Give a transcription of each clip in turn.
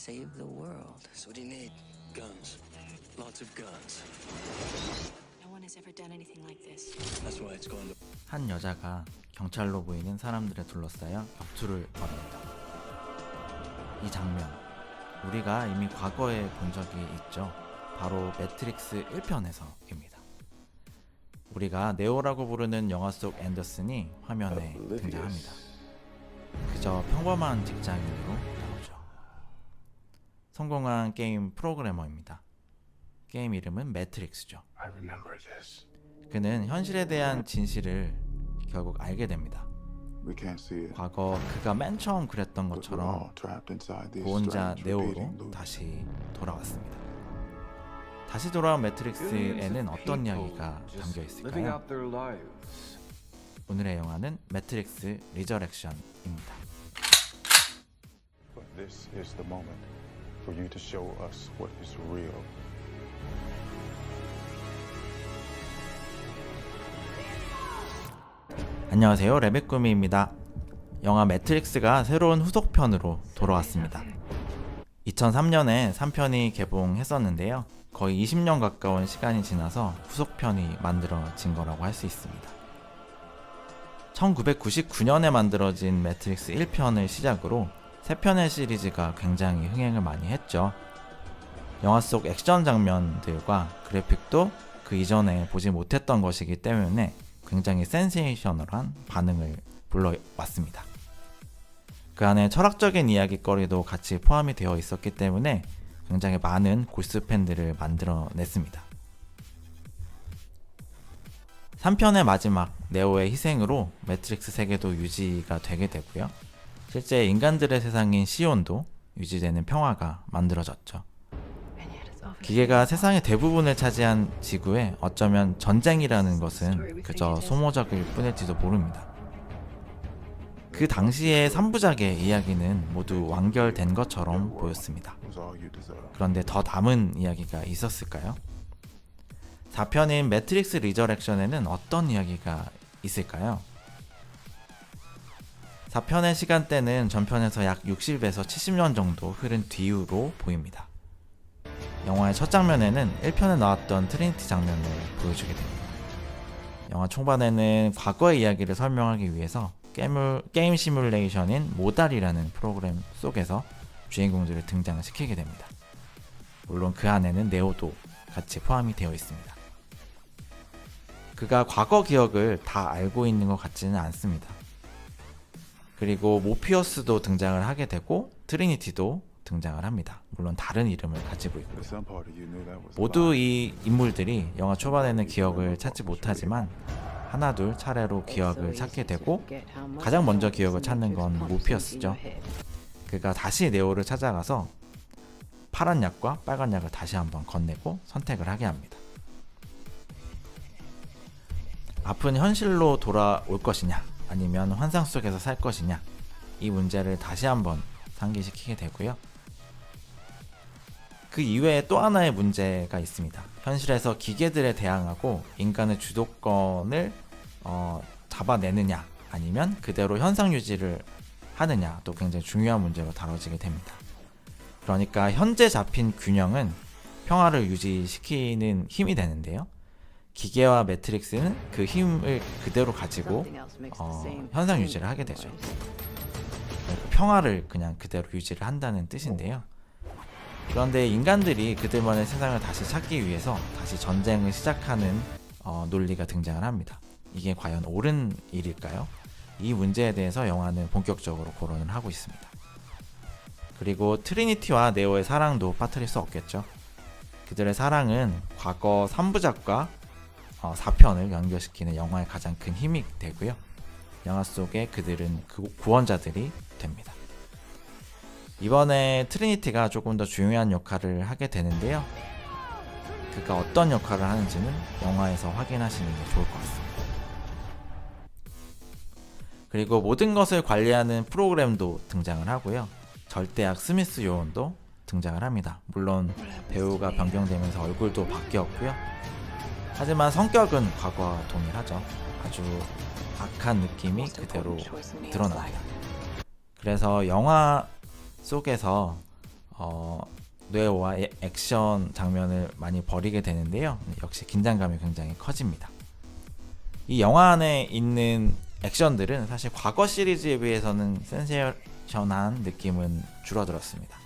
save the world. So what do you need? Guns. Lots of guns. No one has ever done anything like this. That's why it's going to... 한 여자가 경찰로 보이는 사람들에 둘러싸여 격투를 벌입니다. 이 장면, 우리가 이미 과거에 본 적이 있죠. 바로 매트릭스 1편에서입니다. 우리가 네오라고 부르는 영화 속 앤더슨이 화면에 등장합니다. 그저 평범한 직장인으로 나오죠. 성공한 게임 프로그래머입니다. 게임 이름은 매트릭스죠. 그는 현실에 대한 진실을 결국 알게 됩니다. 과거 그가 맨 처음 그랬던 것처럼 고혼자 네오로 다시 돌아왔습니다. 다시 돌아온 매트릭스에는 어떤 이야기가 담겨 있을까요? 오늘의 영화는 매트릭스 리저렉션입니다. This is the moment for you to show us what is real. 안녕하세요, 레베꾸미입니다. 영화 매트릭스가 새로운 후속편으로 돌아왔습니다. 2003년에 3편이 개봉했었는데요. 거의 20년 가까운 시간이 지나서 후속편이 만들어진 거라고 할 수 있습니다. 1999년에 만들어진 매트릭스 1편을 시작으로 3편의 시리즈가 굉장히 흥행을 많이 했죠. 영화 속 액션 장면들과 그래픽도 그 이전에 보지 못했던 것이기 때문에 굉장히 센세이셔널한 반응을 불러왔습니다. 그 안에 철학적인 이야기거리도 같이 포함이 되어 있었기 때문에 굉장히 많은 골스 팬들을 만들어냈습니다. 3편의 마지막 네오의 희생으로 매트릭스 세계도 유지가 되게 되고요. 실제 인간들의 세상인 시온도 유지되는 평화가 만들어졌죠. 기계가 세상의 대부분을 차지한 지구에 어쩌면 전쟁이라는 것은 그저 소모적일 뿐일지도 모릅니다. 그 당시의 3부작의 이야기는 모두 완결된 것처럼 보였습니다. 그런데 더 남은 이야기가 있었을까요? 4편인 매트릭스 리저렉션에는 어떤 이야기가 있을까요? 4편의 시간대는 전편에서 약 60에서 70년 정도 흐른 뒤로 보입니다. 영화의 첫 장면에는 1편에 나왔던 트리니티 장면을 보여주게 됩니다. 영화 초반에는 과거의 이야기를 설명하기 위해서 게임 시뮬레이션인 모달이라는 프로그램 속에서 주인공들을 등장시키게 됩니다. 물론 그 안에는 네오도 같이 포함이 되어 있습니다. 그가 과거 기억을 다 알고 있는 것 같지는 않습니다. 그리고 모피어스도 등장을 하게 되고 트리니티도 등장을 합니다. 물론 다른 이름을 가지고 있고요. 모두 이 인물들이 영화 초반에는 기억을 찾지 못하지만 하나둘 차례로 기억을 찾게 되고 가장 먼저 기억을 찾는 건 모피어스죠. 그가 다시 네오를 찾아가서 파란 약과 빨간 약을 다시 한번 건네고 선택을 하게 합니다. 아픈 현실로 돌아올 것이냐 아니면 환상 속에서 살 것이냐, 이 문제를 다시 한번 상기시키게 되고요. 그 이외에 또 하나의 문제가 있습니다. 현실에서 기계들에 대항하고 인간의 주도권을 잡아내느냐 아니면 그대로 현상 유지를 하느냐도 굉장히 중요한 문제로 다뤄지게 됩니다. 그러니까 현재 잡힌 균형은 평화를 유지시키는 힘이 되는데요. 기계와 매트릭스는 그 힘을 그대로 가지고 현상 유지를 하게 되죠. 평화를 그냥 그대로 유지를 한다는 뜻인데요. 그런데 인간들이 그들만의 세상을 다시 찾기 위해서 다시 전쟁을 시작하는 논리가 등장을 합니다. 이게 과연 옳은 일일까요? 이 문제에 대해서 영화는 본격적으로 고론을 하고 있습니다. 그리고 트리니티와 네오의 사랑도 빠뜨릴 수 없겠죠. 그들의 사랑은 과거 3부작과 4편을 연결시키는 영화의 가장 큰 힘이 되고요. 영화 속에 그들은 구원자들이 됩니다. 이번에 트리니티가 조금 더 중요한 역할을 하게 되는데요. 그가 어떤 역할을 하는지는 영화에서 확인하시는 게 좋을 것 같습니다. 그리고 모든 것을 관리하는 프로그램도 등장을 하고요. 절대악 스미스 요원도 등장을 합니다. 물론 배우가 변경되면서 얼굴도 바뀌었고요. 하지만 성격은 과거와 동일하죠. 아주 악한 느낌이 그대로 드러납니다. 그래서 영화 속에서 뇌오와 액션 장면을 많이 벌이게 되는데요. 역시 긴장감이 굉장히 커집니다. 이 영화 안에 있는 액션들은 사실 과거 시리즈에 비해서는 센세이션한 느낌은 줄어들었습니다.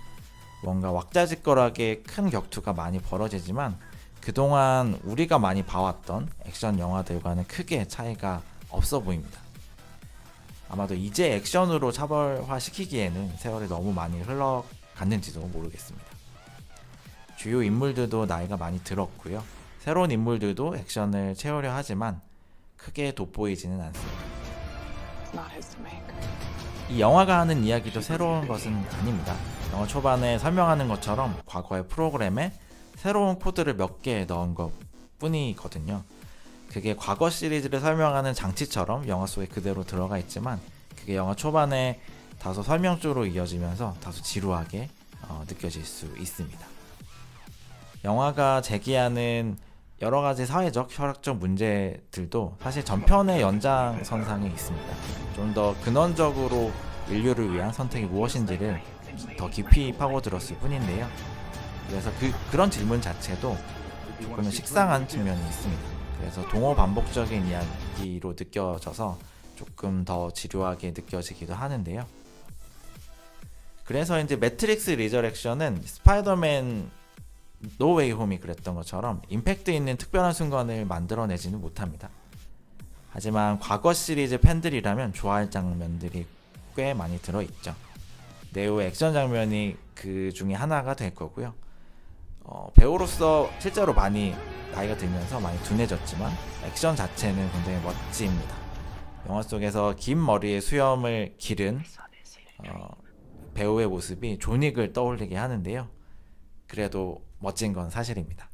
뭔가 왁자지껄하게 큰 격투가 많이 벌어지지만 그동안 우리가 많이 봐왔던 액션 영화들과는 크게 차이가 없어 보입니다. 아마도 이제 액션으로 차별화시키기에는 세월이 너무 많이 흘러갔는지도 모르겠습니다. 주요 인물들도 나이가 많이 들었고요. 새로운 인물들도 액션을 채우려 하지만 크게 돋보이지는 않습니다. 이 영화가 하는 이야기도 새로운 것은 아닙니다. 영화 초반에 설명하는 것처럼 과거의 프로그램에 새로운 코드를 몇 개 넣은 것 뿐이거든요. 그게 과거 시리즈를 설명하는 장치처럼 영화 속에 그대로 들어가 있지만 그게 영화 초반에 다소 설명조로 이어지면서 다소 지루하게 느껴질 수 있습니다. 영화가 제기하는 여러 가지 사회적, 혈액적 문제들도 사실 전편의 연장선상에 있습니다. 좀 더 근원적으로 인류를 위한 선택이 무엇인지를 더 깊이 파고들었을 뿐인데요. 그래서 그런 질문 자체도 조금은 식상한 측면이 있습니다. 그래서 동호 반복적인 이야기로 느껴져서 조금 더 지루하게 느껴지기도 하는데요. 그래서 이제 매트릭스 리저렉션은 스파이더맨 노웨이 홈이 그랬던 것처럼 임팩트 있는 특별한 순간을 만들어내지는 못합니다. 하지만 과거 시리즈 팬들이라면 좋아할 장면들이 꽤 많이 들어있죠. 네오의 액션 장면이 그 중에 하나가 될 거고요. 배우로서 실제로 많이 나이가 들면서 많이 둔해졌지만 액션 자체는 굉장히 멋집니다. 영화 속에서 긴 머리에 수염을 기른 배우의 모습이 존 윅을 떠올리게 하는데요. 그래도 멋진 건 사실입니다.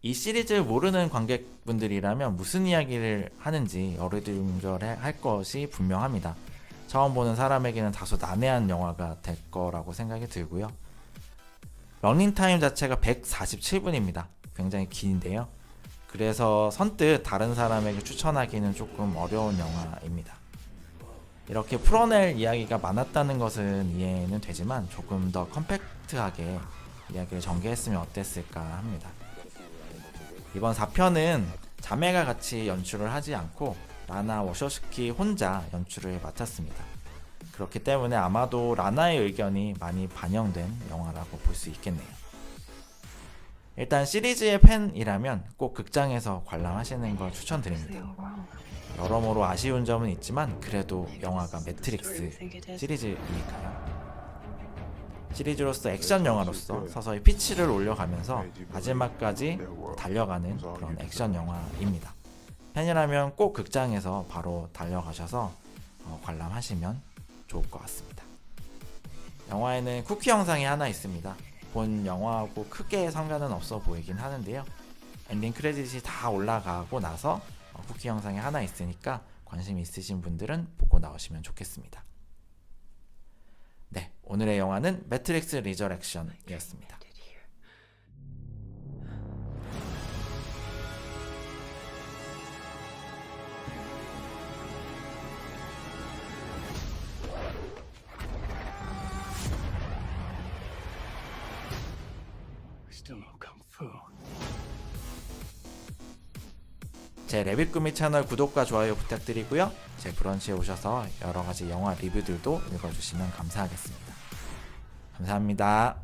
이 시리즈를 모르는 관객분들이라면 무슨 이야기를 하는지 어리둥절할 것이 분명합니다. 처음 보는 사람에게는 다소 난해한 영화가 될 거라고 생각이 들고요. 러닝타임 자체가 147분입니다. 굉장히 긴데요. 그래서 선뜻 다른 사람에게 추천하기는 조금 어려운 영화입니다. 이렇게 풀어낼 이야기가 많았다는 것은 이해는 되지만 조금 더 컴팩트하게 이야기를 전개했으면 어땠을까 합니다. 이번 4편은 자매가 같이 연출을 하지 않고 라나 워셔스키 혼자 연출을 맡았습니다. 그렇기 때문에 아마도 라나의 의견이 많이 반영된 영화라고 볼 수 있겠네요. 일단 시리즈의 팬이라면 꼭 극장에서 관람하시는 걸 추천드립니다. 여러모로 아쉬운 점은 있지만 그래도 영화가 매트릭스 시리즈이니까요. 시리즈로서 액션 영화로서 서서히 피치를 올려가면서 마지막까지 달려가는 그런 액션 영화입니다. 팬이라면 꼭 극장에서 바로 달려가셔서 관람하시면 좋을 것 같습니다. 영화에는 쿠키 영상이 하나 있습니다. 본 영화하고 크게 상관은 없어 보이긴 하는데요. 엔딩 크레딧이 다 올라가고 나서 쿠키 영상이 하나 있으니까 관심 있으신 분들은 보고 나오시면 좋겠습니다. 네, 오늘의 영화는 매트릭스 리저렉션이었습니다. Still no kung fu. 제 레빗꾸미 채널 구독과 좋아요 부탁드리고요. 제 브런치에 오셔서 여러가지 영화 리뷰들도 읽어주시면 감사하겠습니다. 감사합니다.